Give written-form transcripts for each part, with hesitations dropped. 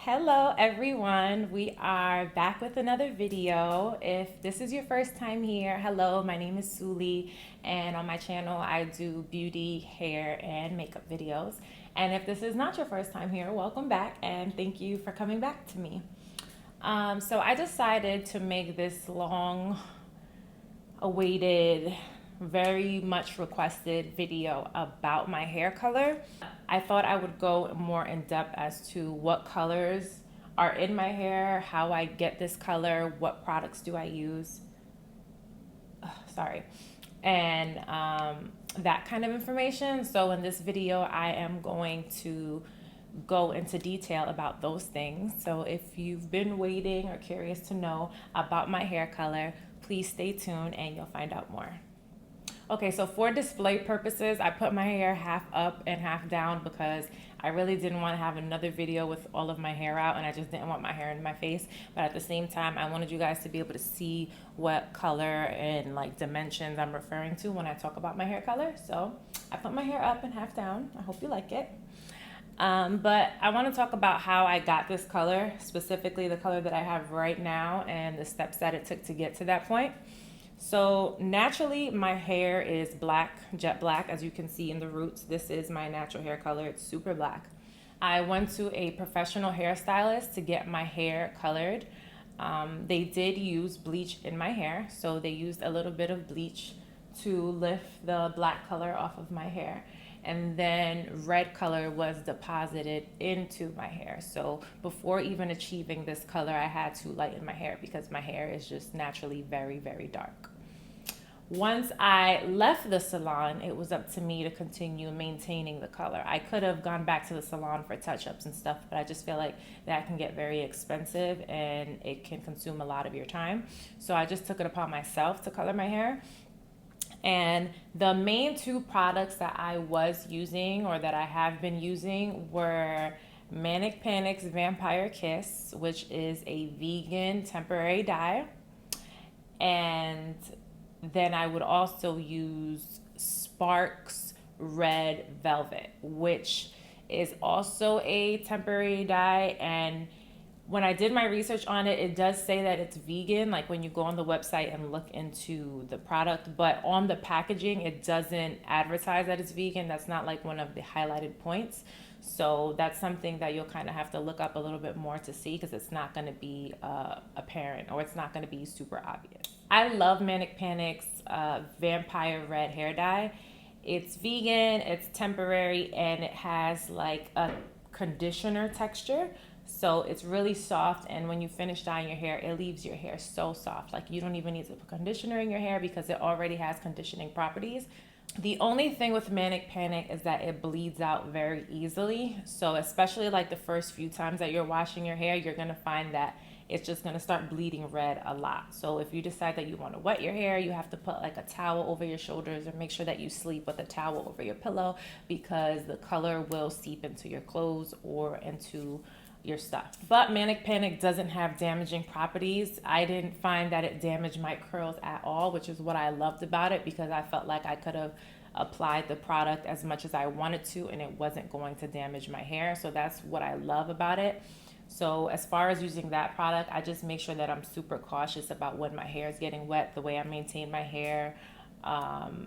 Hello everyone, we are back with another video. If this is your first time here, hello, my name is Sully, and on my channel I do beauty, hair, and makeup videos. And if this is not your first time here, welcome back and thank you for coming back to me. So I decided to make this long awaited, very much requested video about my hair color. I thought I would go more in depth as to what colors are in my hair, how I get this color, what products do I use, and that kind of information. So in this video, I am going to go into detail about those things. So if you've been waiting or curious to know about my hair color, please stay tuned and you'll find out more. Okay, so for display purposes, I put my hair half up and half down because I really didn't want to have another video with all of my hair out, and I just didn't want my hair in my face. But at the same time, I wanted you guys to be able to see what color and like dimensions I'm referring to when I talk about my hair color. So I put my hair up and half down. I hope you like it. But I want to talk about how I got this color, specifically the color that I have right now and the steps that it took to get to that point. So naturally, my hair is black, jet black, as you can see in the roots. This is my natural hair color. It's super black. I went to a professional hairstylist to get my hair colored. They did use bleach in my hair, so they used a little bit of bleach to lift the black color off of my hair. And then red color was deposited into my hair. So before even achieving this color, I had to lighten my hair because my hair is just naturally very, very dark. Once I left the salon, it was up to me to continue maintaining the color. I could have gone back to the salon for touch-ups and stuff, but I just feel like that can get very expensive and it can consume a lot of your time. So I just took it upon myself to color my hair. And the main two products that I was using or that I have been using were Manic Panic's Vampire Kiss, which is a vegan temporary dye. And then I would also use Sparks Red Velvet, which is also a temporary dye. And when I did my research on it, it does say that it's vegan, like when you go on the website and look into the product, but on the packaging, it doesn't advertise that it's vegan. That's not like one of the highlighted points. So that's something that you'll kind of have to look up a little bit more to see because it's not going to be apparent or it's not going to be super obvious. I love Manic Panic's Vampire Red hair dye. It's vegan, it's temporary, and it has like a conditioner texture. So it's really soft, and when you finish dyeing your hair, it leaves your hair so soft. Like you don't even need to put conditioner in your hair because it already has conditioning properties. The only thing with Manic Panic is that it bleeds out very easily. So especially like the first few times that you're washing your hair, you're gonna find that it's just gonna start bleeding red a lot. So if you decide that you wanna wet your hair, you have to put like a towel over your shoulders or make sure that you sleep with a towel over your pillow because the color will seep into your clothes or into your stuff. But Manic Panic doesn't have damaging properties. I didn't find that it damaged my curls at all, which is what I loved about it because I felt like I could have applied the product as much as I wanted to and it wasn't going to damage my hair. So that's what I love about it. So as far as using that product, I just make sure that I'm super cautious about when my hair is getting wet, the way I maintain my hair,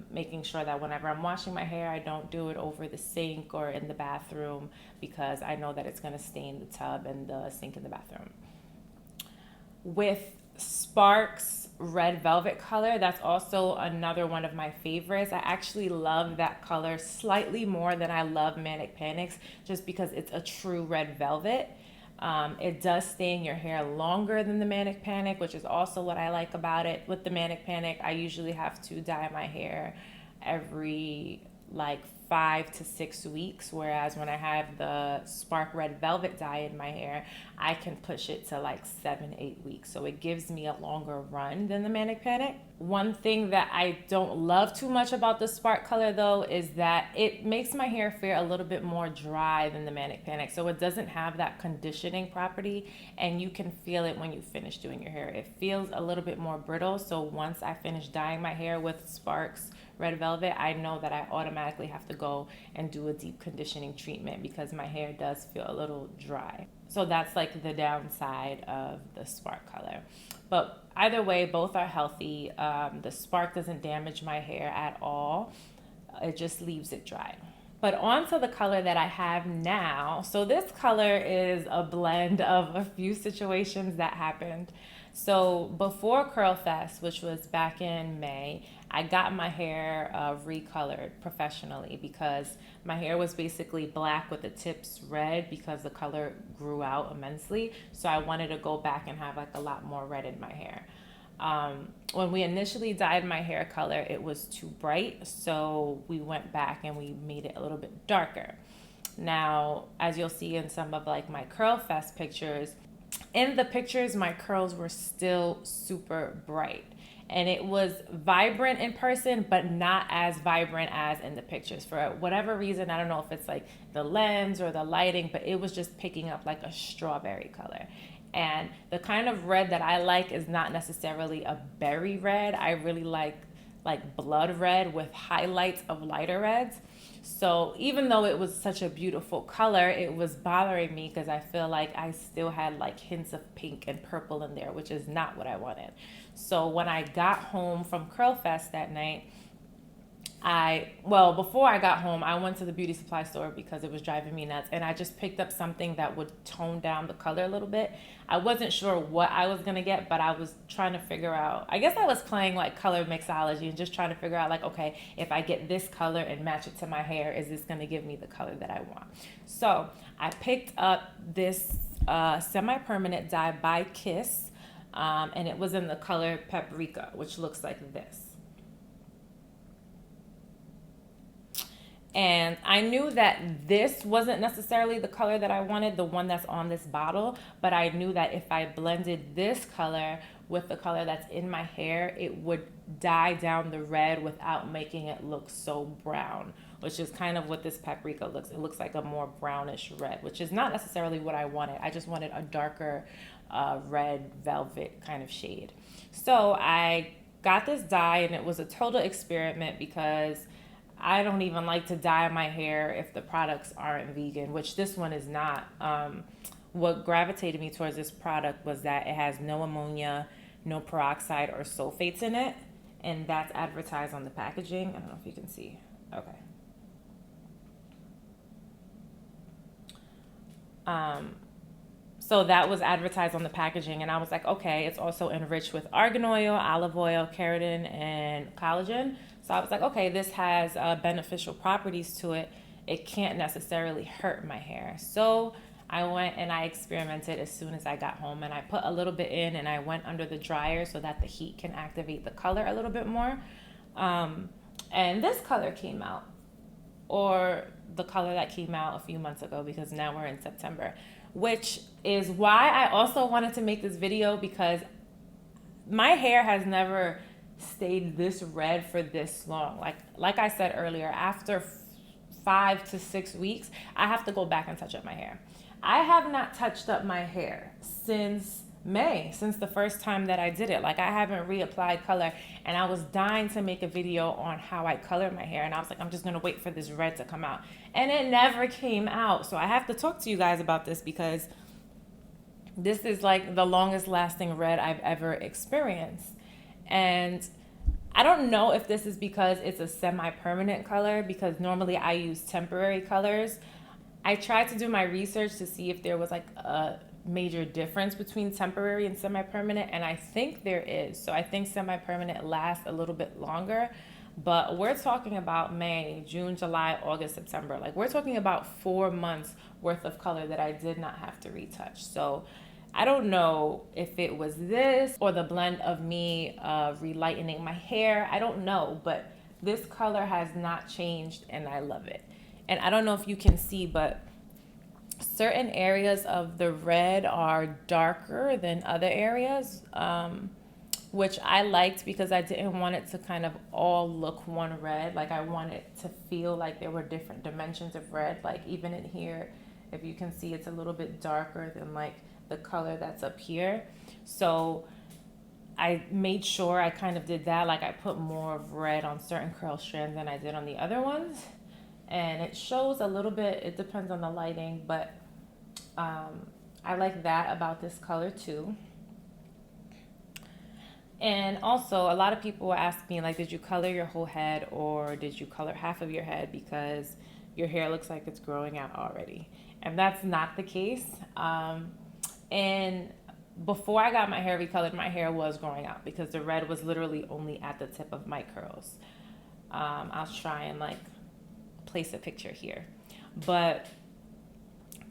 making sure that whenever I'm washing my hair, I don't do it over the sink or in the bathroom because I know that it's going to stain the tub and the sink in the bathroom. With Sparks Red Velvet color, that's also another one of my favorites. I actually love that color slightly more than I love Manic Panic's just because it's a true red velvet. It does stay in your hair longer than the Manic Panic, which is also what I like about it. With the Manic Panic, I usually have to dye my hair every like 5 to 6 weeks, whereas when I have the Spark Red Velvet dye in my hair, I can push it to like 7-8 weeks. So it gives me a longer run than the Manic Panic. One thing that I don't love too much about the Spark color though is that it makes my hair feel a little bit more dry than the Manic Panic. So it doesn't have that conditioning property and you can feel it when you finish doing your hair. It feels a little bit more brittle. So once I finish dyeing my hair with Sparks red velvet, I know that I automatically have to go and do a deep conditioning treatment because my hair does feel a little dry. So that's like the downside of the spark color. But either way, both are healthy. The spark doesn't damage my hair at all. It just leaves it dry. But on to the color that I have now. So this color is a blend of a few situations that happened. So before Curl Fest, which was back in May, I got my hair recolored professionally because my hair was basically black with the tips red because the color grew out immensely. So I wanted to go back and have like a lot more red in my hair. When we initially dyed my hair color, it was too bright, so we went back and we made it a little bit darker. Now, as you'll see in some of like my Curl Fest pictures, in the pictures my curls were still super bright, and it was vibrant in person but not as vibrant as in the pictures. For whatever reason, I don't know if it's like the lens or the lighting, but it was just picking up like a strawberry color. And the kind of red that I like is not necessarily a berry red. I really like blood red with highlights of lighter reds. So even though it was such a beautiful color, it was bothering me because I feel like I still had like hints of pink and purple in there, which is not what I wanted. So when I got home from Curl Fest that night, before I got home, I went to the beauty supply store because it was driving me nuts, and I just picked up something that would tone down the color a little bit. I wasn't sure what I was gonna get, but I was trying to figure out, I guess I was playing like color mixology and just trying to figure out like, okay, if I get this color and match it to my hair, is this gonna give me the color that I want? So I picked up this semi-permanent dye by Kiss, and it was in the color Paprika, which looks like this. And I knew that this wasn't necessarily the color that I wanted, the one that's on this bottle, but I knew that if I blended this color with the color that's in my hair, it would dye down the red without making it look so brown, which is kind of what this paprika looks. It looks like a more brownish red, which is not necessarily what I wanted. I just wanted a darker red velvet kind of shade. So I got this dye, and it was a total experiment because I don't even like to dye my hair if the products aren't vegan, which this one is not. What gravitated me towards this product was that it has no ammonia, no peroxide or sulfates in it, and that's advertised on the packaging. I don't know if you can see. Okay. So that was advertised on the packaging, and I was like, okay, it's also enriched with argan oil, olive oil, keratin, and collagen. So I was like, okay, this has beneficial properties to it. It can't necessarily hurt my hair. So I went and I experimented as soon as I got home, and I put a little bit in and I went under the dryer so that the heat can activate the color a little bit more. And this color came out, or the color that came out a few months ago, because now we're in September, which is why I also wanted to make this video, because my hair has never stayed this red for this long. Like I said earlier, after 5 to 6 weeks, I have to go back and touch up my hair. I have not touched up my hair since May, since the first time that I did it. Like, I haven't reapplied color, and I was dying to make a video on how I colored my hair, and I was like, I'm just gonna wait for this red to come out, and it never came out. So I have to talk to you guys about this, because this is like the longest lasting red I've ever experienced. And I don't know if this is because it's a semi-permanent color, because normally I use temporary colors. I tried to do my research to see if there was like a major difference between temporary and semi-permanent, and I think there is. So I think semi-permanent lasts a little bit longer, but we're talking about May, June, July, August, September. Like, we're talking about 4 months worth of color that I did not have to retouch. So I don't know if it was this or the blend of me relightening my hair. I don't know, but this color has not changed, and I love it. And I don't know if you can see, but certain areas of the red are darker than other areas, which I liked because I didn't want it to kind of all look one red. Like, I wanted to feel like there were different dimensions of red. Like, even in here, if you can see, it's a little bit darker than like the color that's up here. So I made sure I kind of did that. Like I put more of red on certain curl strands than I did on the other ones. And it shows a little bit, it depends on the lighting, but I like that about this color too. And also, a lot of people ask me, like, did you color your whole head or did you color half of your head because your hair looks like it's growing out already? And that's not the case. And before I got my hair recolored, my hair was growing out because the red was literally only at the tip of my curls. I'll try and like place a picture here. But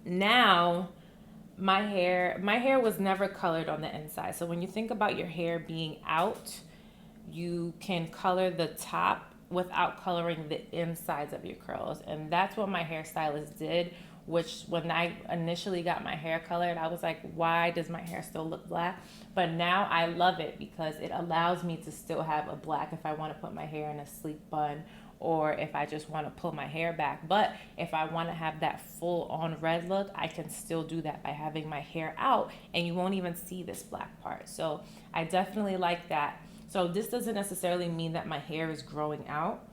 now my hair was never colored on the inside. So when you think about your hair being out, you can color the top without coloring the insides of your curls. And that's what my hairstylist did, which when I initially got my hair colored, I was like, why does my hair still look black? But now I love it because it allows me to still have a black if I want to put my hair in a sleek bun or if I just want to pull my hair back. But if I want to have that full on red look, I can still do that by having my hair out and you won't even see this black part. So I definitely like that. So this doesn't necessarily mean that my hair is growing out.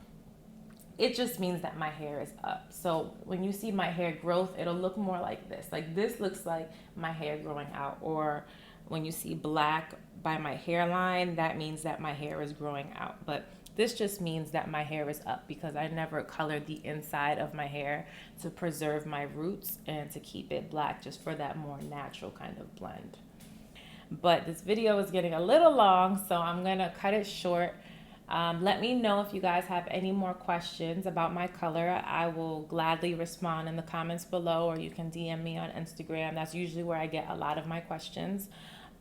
It just means that my hair is up. So when you see my hair growth, it'll look more like this. Like this looks like my hair growing out. Or when you see black by my hairline, that means that my hair is growing out. But this just means that my hair is up because I never colored the inside of my hair to preserve my roots and to keep it black just for that more natural kind of blend. But this video is getting a little long, so I'm gonna cut it short. Let me know if you guys have any more questions about my color. I will gladly respond in the comments below, or you can DM me on Instagram. That's usually where I get a lot of my questions.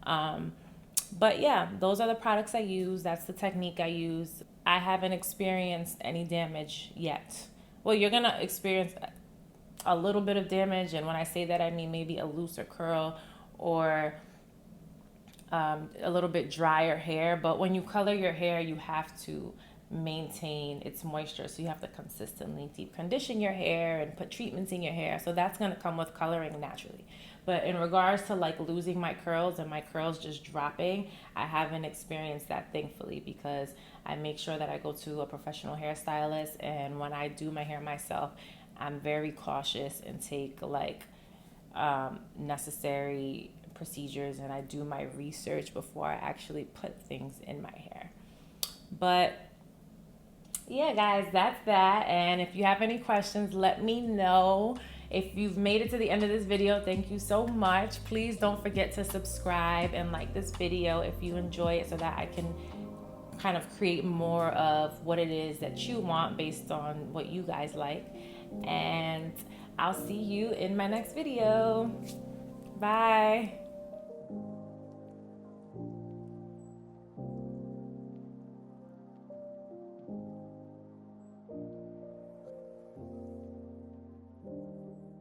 But yeah, those are the products I use. That's the technique I use. I haven't experienced any damage yet. Well, you're gonna experience a little bit of damage, and when I say that, I mean maybe a looser curl or a little bit drier hair. But when you color your hair, you have to maintain its moisture, so you have to consistently deep condition your hair and put treatments in your hair. So that's going to come with coloring naturally. But in regards to like losing my curls and my curls just dropping, I haven't experienced that, thankfully, because I make sure that I go to a professional hairstylist, and when I do my hair myself, I'm very cautious and take like necessary procedures, and I do my research before I actually put things in my hair. But yeah, guys, that's that. And if you have any questions, let me know. If you've made it to the end of this video, thank you so much. Please don't forget to subscribe and like this video if you enjoy it, so that I can kind of create more of what it is that you want based on what you guys like. And I'll see you in my next video. Bye.